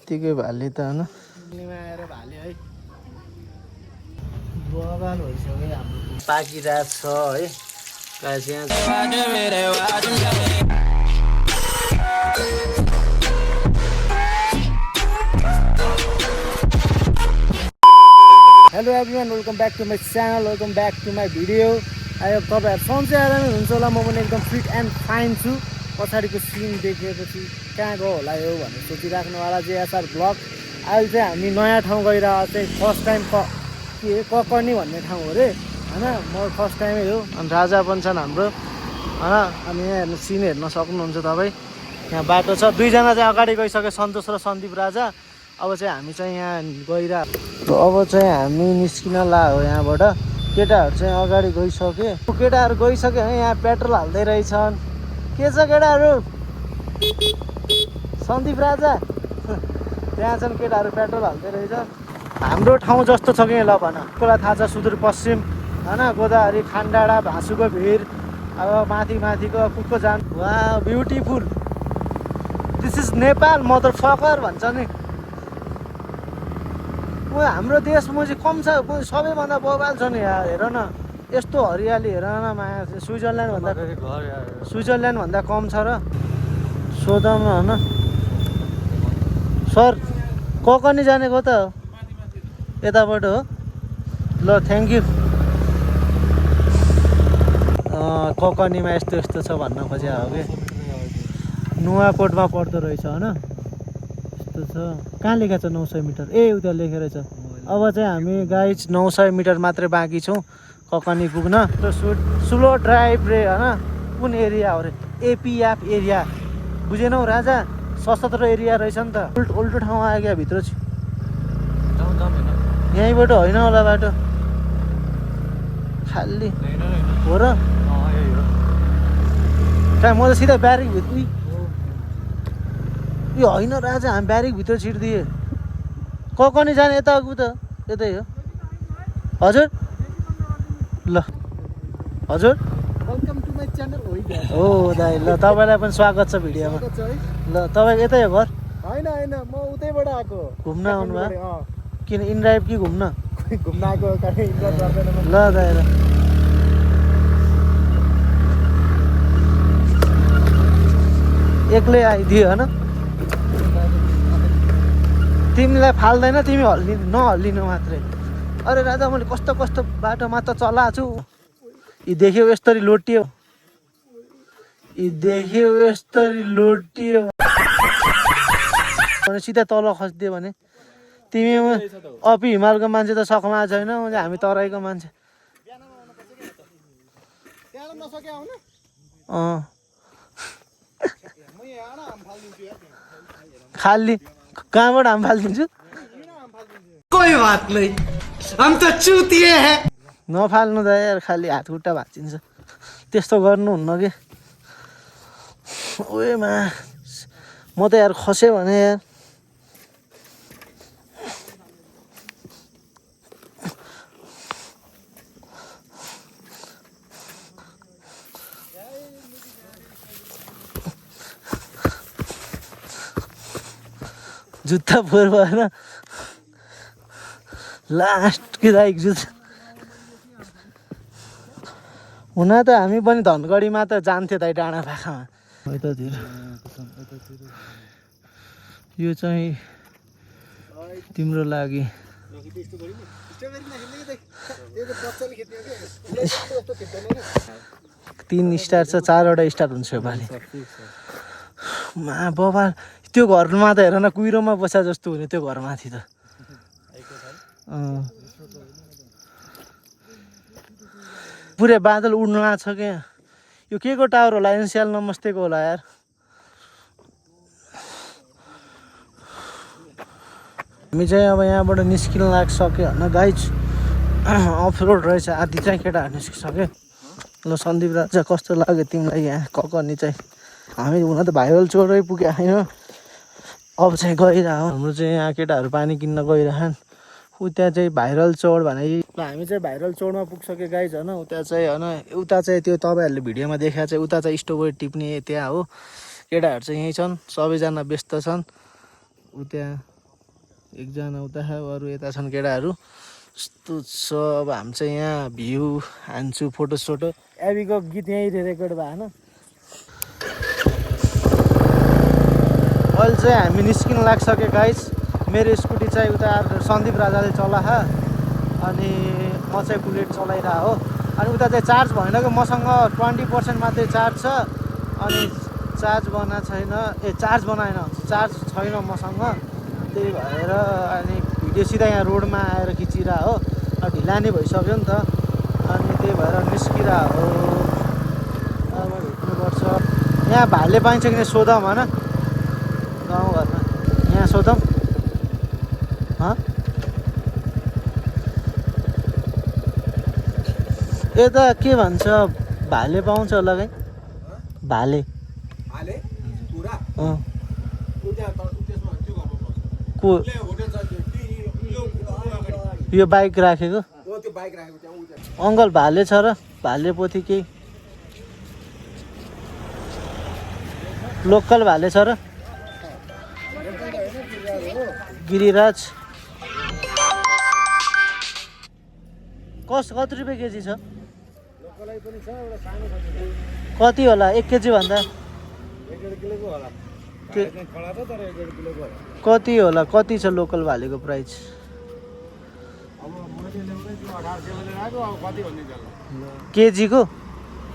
यत्तिकै भाले त होइन आएर भाले है बगाल भइसक्यो हाम्रो पाकिरहेको छ है गाइस यहाँ hello everyone welcome back to my channel welcome back to my video I hope तपाईँहरू सन्चै आरामै हुनुहुन्छ होला म पनि एकदम फिट एन्ड फाइन छु पछाडिको सिन देखेपछि कहाँ गयो होला यो भनेर सोचिराख्नुवाला चाहिँ एसआर ब्लग अहिले चाहिँ हामी नयाँ ठाउँ गइरहेको चाहिँ फर्स्ट टाइम के ककर्नी भन्ने ठाउँ हो अरे होइन म फर्स्ट टाइमै हो अनि राजा पनि छन् हाम्रो होइन अनि यहाँ हेर्नु सिन हेर्न सक्नुहुन्छ तपाईँ यहाँ बाटो छ दुईजना चाहिँ अगाडि गइसक्यो सन्तोष र सन्दीप राजा अब चाहिँ हामी चाहिँ यहाँ गइरहेको अब चाहिँ हामी निस्किन लाग्यो यहाँबाट केटाहरू चाहिँ अगाडि गइसके केटाहरू गइसक्यो है यहाँ पेट्रोल हाल्दै रहेछन् के छ केटाहरू सन्दीप राजा त्यहाँ छन् केटाहरू पेट्रोल हाल्दै रहेछ हाम्रो ठाउँ जस्तो छ कि ल भन कसलाई थाहा छ सुदूरपश्चिम होइन गोदावरी खानडाँडा भाँसुको भिर अब माथिको कुकको जान वा beautiful this is Nepal mother fucker भन्छ नि हाम्रो देशमा चाहिँ कम छ सबैभन्दा बवाल छ नि यार हेर न यस्तो हरियाली हेर न माया स्विजरल्यान्ड भन्दा कम छ र सोधौँ न होइन सर ककर्नी जानेको त यताबाट हो ल थ्याङ्क यू ककर्नीमा यस्तो यस्तो छ भन्न खोजे हो कि नुवाकोटमा पर्दो रहेछ होइन यस्तो छ कहाँ लेखेको छ 900 मिटर ए उता लेखेर छ अब चाहिँ हामी गाइज 900 मिटर मात्रै बाँकी छौँ ककर्नी पुग्न स्लो ड्राइभ रे होइन कुन एरिया हो रे एपिएफ एरिया बुझेनौ राजा सशस्त्र एरिया रहेछ नि त उल्टो ठाउँ आयो क्या भित्र छु यहीँबाट होइन होला बाटो खाली हो र कहाँ म त सिधा ब्यारेक भित्र यो होइन राजा हामी ब्यारेक भित्र छिर्दिए ककर्नी जाने यता त यतै हो हजुर ल हजुर वेलकम टु माई च्यानल हो दाइ ल तपाईँलाई पनि स्वागत छ भिडियोमा ल तपाईँ यतै हो घर होइन होइन म उतैबाट आएको घुम्न आउनुभयो किन इनड्राइभ कि घुम्न आएको ल दाइ ल एक्लै आइदियो होइन तिमीलाई फाल्दैन तिमी नहल्लिनु मात्रै अरे राजा मैले कस्तो कस्तो बाटोमा त चलाएको छु यी देख्यौ यस्तरी लोटियो भने सिधा तल खस्दियो भने तिमी अपी हिमालको मान्छे त सकमा छैन हामी तराईको मान्छे खाली कहाँबाट हाम फालिदिन्छु कोही बात नहीं हम त चुतिए है नफाल्नु त यार खाली हात खुट्टा भाँचिन्छ त्यस्तो गर्नुहुन्न कि ओएमा म त यार खसेँ भने यार जुत्ता फोहोर भएन लास्ट कि दाइक जुत्ता हुन त हामी पनि धनगढीमा त जान्थ्यो दाइ डाँडा पाखामा यतातिर यो चाहिँ तिम्रो लागि 3 स्टार छ 4वटा स्टार हुन्छ योपालि मा बाबा त्यो घरमा त हेर न कुहिरोमा बसा जस्तो हुने त्यो घरमाथि त पुरै बादल उड्न लाग्छ क्या यो के को टावर होला एनसिएल नमस्तेको होला यार हामी चाहिँ अब यहाँबाट निस्किन लागिसक्यो होइन गाइज अफ रोड रहेछ आदि चाहिँ केटाहरू निस्किसक्यो ल सन्दीप राजा कस्तो लाग्यो तिमीलाई यहाँ ककर्नी चाहिँ हामी हुन त भाइरल चोरै पुग्यो होइन अब चाहिँ गइरह हाम्रो चाहिँ यहाँ केटाहरू पानी किन्न गइरहन् उता चाहिँ भाइरल चौड भने हामी चाहिँ भाइरल चौडमा पुगिसक्यो गाइज होइन उता चाहिँ होइन उता चाहिँ त्यो तपाईँहरूले भिडियोमा देखाएको चाहिँ उता चाहिँ स्टोभर टिप्ने त्यहाँ हो केटाहरू चाहिँ यहीँ छन् सबैजना व्यस्त छन् उता एकजना उता अरू यता छन् केटाहरू। यस्तो छ। अब हामी चाहिँ यहाँ भ्यू हान्छु फोटोसोटो। एबीको गीत यहीँ रेकर्ड भयो होइन। अहिले चाहिँ हामी निस्किन लागिसक्यो गाइस। मेरो स्कुटी चाहिँ उता सन्दीप राजाले चलाहा अनि म चाहिँ बुलेट चलाइरहेको हो। अनि उता चाहिँ चार्ज भएन कि मसँग 20% मात्रै चार्ज छ अनि चार्ज छैन चार्ज छैन मसँग। त्यही भएर अनि भिडियो सिधा यहाँ रोडमा आएर खिचिरहेको हो। अब ढिला नै भइसक्यो नि त अनि त्यही भएर निस्किरहेको हो। अब हिँड्नुपर्छ। यहाँ भाले पाइन्छ कि सोधौँ होइन गाउँघरमा। यहाँ सोधौँ यता के भन्छ भाले पाउँछ होला है? भाले को यो बाइक राखेको अङ्कल भाले छ र? भाले पोथी केही लोकल भाले छ र? गिरिराज कति रुपियाँ केजी छ? कति होला 1 केजी भन्दा? कति होला? कति छ लोकल भालेको प्राइस? केजीको?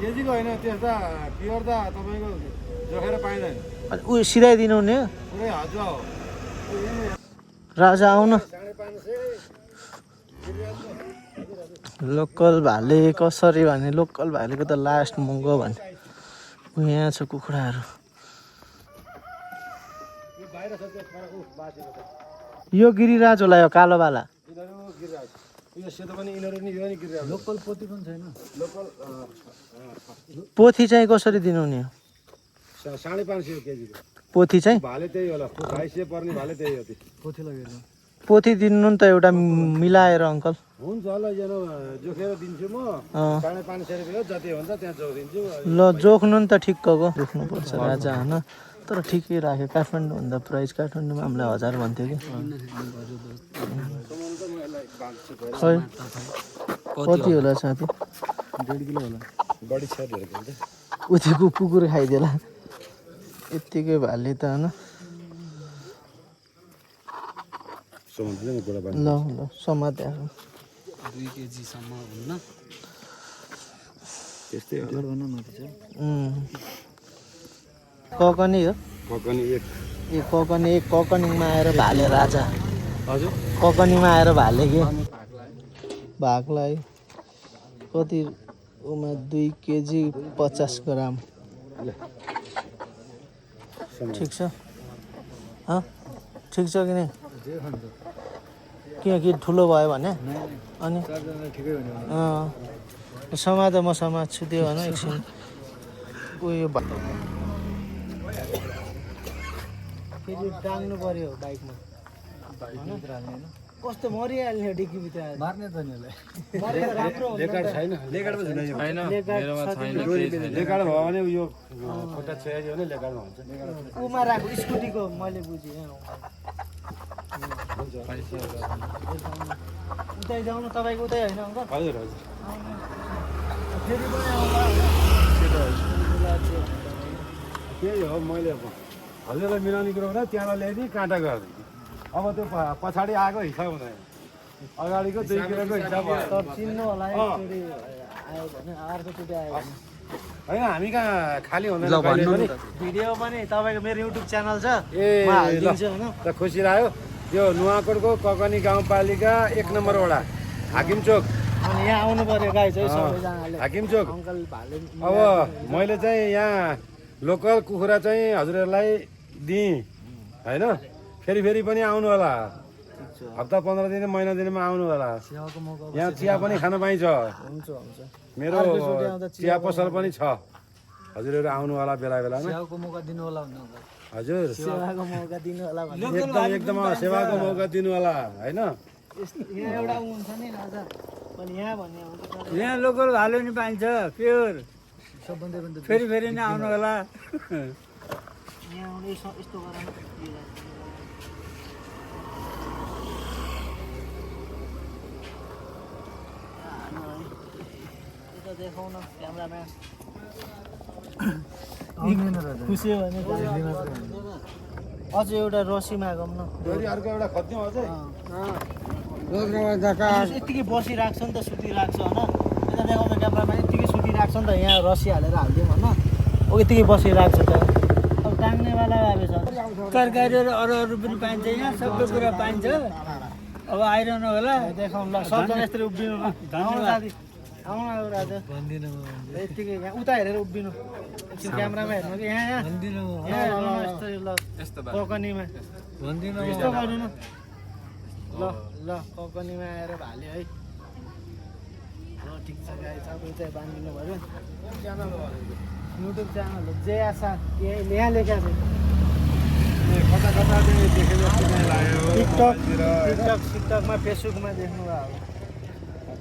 केजीको होइन त्यस्ता प्योर त तपाईँको जोखेर पाइँदैन। उ सिधाइदिनु हुने राजा आउन। लोकल भाले कसरी भने? लोकल भालेको त लास्ट महँगो भने। यहाँ छ कुखुराहरू। यो गिरिराज होला यो कालोवाला। लोकल पोथी पनि छैन। लोकल पोथी चाहिँ कसरी दिनुहुने? 550 केजी। पोथी चाहिँ भाले त्यही होला। 250 पर्ने भाले त्यही हो। पोथी लगेर पोथी दिनु नि त एउटा मिलाएर अङ्कल। हुन्छ ल जोखेर दिन्छु म। 550 रुपियाँ जति हुन्छ त्यहाँ जोखिदिन्छु। ल जोख्नु नि त ठिक्कको जोख्नुपर्छ राजा होइन। तर ठिकै राख्यो। काठमाडौँभन्दा प्राइस काठमाडौँमा हामीलाई 1000 भन्थ्यो कि। खै कति होला साथी? 1.5 किलो होला। बढी छ उतिको कुकुर खाइदिएला यत्तिकै भाले त होइन। ल ल समात्या 2 केजीसम्म हुन्न त्यस्तै हो। ककनी हो? ककनी 1 ककनीमा आएर भाले राजा। हजुर ककनीमा आएर भाले के भागलाई कति उमा 2 केजी 50 ग्राम। ठिक छ ठिक छ कि नै? किनकि ठुलो भयो भने अनि समाज म समात्छु त्यो होइन। एकछिन उयो फेरि टाङ्नु पर्यो बाइकमा। कस्तो मरिहाल्ने डिक्कीभित्र मार्ने त नि लेकार्ड छैन। लेकार्ड पनि छैन। मेरोमा छैन। लेकार्ड भयो भने यो खुट्टा छेडियो भने लेकार्डमा हुन्छ। उमा राख्नु स्कुटीको मैले बुझेँ। उतै जाउँ तपाईँको उतै होइन अङ्कल? हजुर हजुर फेरि पनि त्यही हो। मैले हजुरलाई मिलाउने कुरो गर्दा त्यहाँबाट ल्याइदिएँ काँटा गरिदिएँ। अब त्यो पछाडि आएको हिसाब हुँदैन। अगाडिको 2 किलोको हिसाब चिन्नु होला। आयो भने अर्कोचोटि आयो भने होइन हामी कहाँ खाली हुँदैन। भिडियो पनि तपाईँको मेरो युट्युब च्यानल छ म हालिदिन्छु होइन। त खुसी लाग्यो। यो नुवाकोटको ककनी गाउँपालिका 1 नम्बर वडा हाकिम चोक। अनि यहाँ आउनु पर्यो गाइस है सबैजनाले। हाकिम चोक अङ्कल भाले। अब मैले चाहिँ यहाँ लोकल कुखुरा चाहिँ हजुरहरूलाई दिएँ होइन। फेरि पनि आउनु होला। हप्ता 15 दिन महिना दिनमा आउनु होला। यहाँ चिया पनि खान पाइन्छ। हुन्छ हुन्छ। मेरो चिया पसल पनि छ। हजुरहरू आउनु होला बेला बेलामा। सेवाको मौका दिनु होला भन्नु। हजुर सेवाको मौका दिनु होला भन्नु। एकदम सेवाको मौका दिनु होला होइन। यहाँ एउटा हुन्छ नि राजा पनि यहाँ भन्ने हुन्छ। यहाँ लोकल भाले नि पाइन्छ प्योर। फेरि नै आउनु होला। यहाँ आउने यस्तो गरेर देखाउन क्यामेराम्यान आउँदैन र खुसी हो भने अझ एउटा रसी मागौँ न अर्को एउटा खोज्यौँ अझै यत्तिकै बसिरहेको छ नि त सुतिरहेको छ होइन यता देखाउँदा क्यामेरामा यत्तिकै सुतिरहेको छ नि त यहाँ रसी हालेर हालिदिउँ होइन ओ यत्तिकै बसिरहेको छ त अब टाङ्नेवाला अब छ तरकारीहरू अरू पनि पाइन्छ यहाँ सबै कुरा पाइन्छ अब आइरहनु होला देखाउँ ल सबजना यस्तरी उभिनु ल आउनु साथी आउनु अब राजा यत्तिकै यहाँ उता हेरेर उभिनु एकछिन क्यामेरामा हेर्नु कि यहाँ यहाँ हेर्नु न यस्तो ल ककनीमा यस्तो गर्नु न ल ल ककनीमा आएर हाल्यो है ल ठिक छ गाई तपाईँ चाहिँ बाँधिदिनु भयो युट्युब च्यानल हो जे आशा यहाँ लेखेको छ कता कता चाहिँ देखे जस्तो चाहिँ लाग्यो टिकटकमा फेसबुकमा देख्नु भयो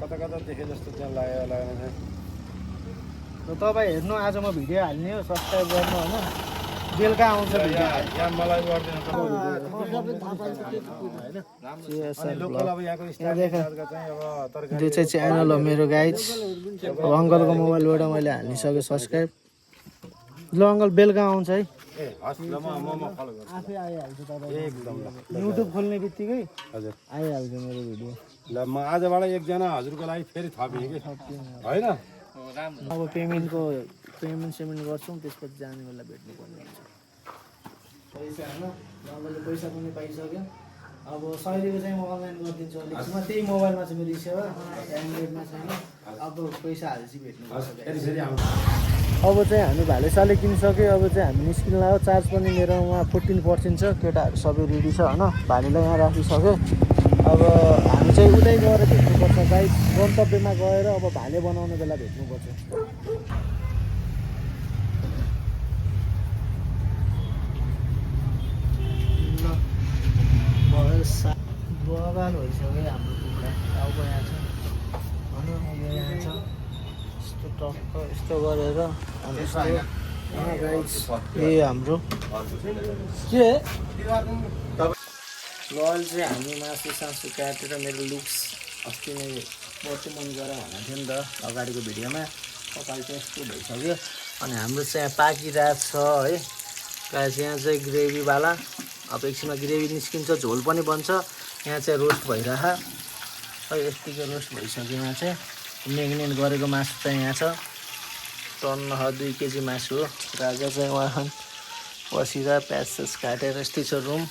कता कता देखे जस्तो चाहिँ लाग्यो लागेन र तपाईँ हेर्नु आज म भिडियो हाल्ने हो सब्सक्राइब गर्नु होइन बेलुका आउँछ भिडियो यहाँ मलाई गरिदिनु लोकल अब यहाँको स्टाइलका चाहिँ अब तरकारी त्यो चाहिँ च्यानल हो मेरो गाइज अब अङ्कलको मोबाइलबाट मैले हालिसकेँ सब्सक्राइब ल अङ्कल बेलुका आउँछ है ए हस् ल म फलो गर्छु आफै आइहाल्छ तपाईँ एकदम ल युट्युब खोल्ने बित्तिकै हजुर आइहाल्छ मेरो भिडियो ल म आजबाट एकजना हजुरको लागि फेरि थपेँ कि होइन अब पेमेन्ट सेमेन्ट गर्छौँ त्यसपछि जाने बेला भेट्नु पर्ने हुन्छ पैसा होइन अङ्कलले पैसा पनि पाइसक्यो अब सहिलेको चाहिँ म अनलाइन गरिदिन्छु अलिकमा त्यही मोबाइलमा छ मेरो सेवा एन्ड्रोइडमा छैन अब पैसा हालेपछि भेट्नु पर्छ अब चाहिँ हामी भालेसाले किनिसक्यो अब चाहिँ हामी निस्किनु लाग्यो चार्ज पनि मेरोमा 14% छ केटाहरू सबै रेडी छ होइन भालेलाई यहाँ राखिसक्यो अब हामी चाहिँ उतै गएर भेट्नुपर्छ गाइड गन्तव्यमा गएर अब भाले बनाउने बेला भेट्नुपर्छ बगाल भइसक्यो हाम्रो कुखुरा अब यहाँ छ होइन अब यहाँ छ यस्तो टक्क यस्तो गरेर अनि ए हाम्रो के लल चाहिँ हामी मासु सासु काटेर मेरो लुक्स अस्ति नै बत्ती मन गरेर भनेको थियो नि त अगाडिको भिडियोमा कपाल चाहिँ यस्तो भइसक्यो अनि हाम्रो चाहिँ यहाँ पाकिरहेको छ है गाइस यहाँ चाहिँ ग्रेभीवाला अब एकछिनमा ग्रेभी निस्किन्छ झोल पनि बन्छ यहाँ चाहिँ रोस्ट भइरह है यतिको रोस्ट भइसक्यो यहाँ चाहिँ मेग्नेट गरेको मासु चाहिँ यहाँ छ टन्न 2 केजी मासु हो राजा चाहिँ उहाँ बसिरहेर प्यासेस काटेर यस्तै छ रुम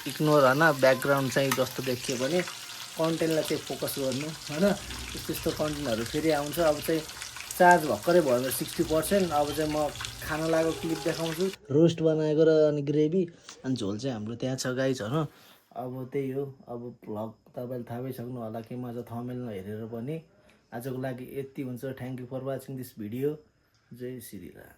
इग्नोर होइन ब्याकग्राउन्ड चाहिँ जस्तो देखियो भने कन्टेन्टलाई चाहिँ फोकस गर्नु होइन त्यस्तो कन्टेन्टहरू फेरि आउँछ अब चाहिँ चार्ज भर्खरै भयो 60% अब चाहिँ म खान लागेको क्लिप देखाउँछु रोस्ट बनाएको र अनि ग्रेभी अनि झोल चाहिँ हाम्रो त्यहाँ छ गाइजहरू अब त्यही हो अब भ्लग तपाईँले थाहा पाइसक्नु होला कि म चाहिँ थम्बनेल हेरेर पनि आजको लागि यति हुन्छ thank you for watching this video जय श्री राम।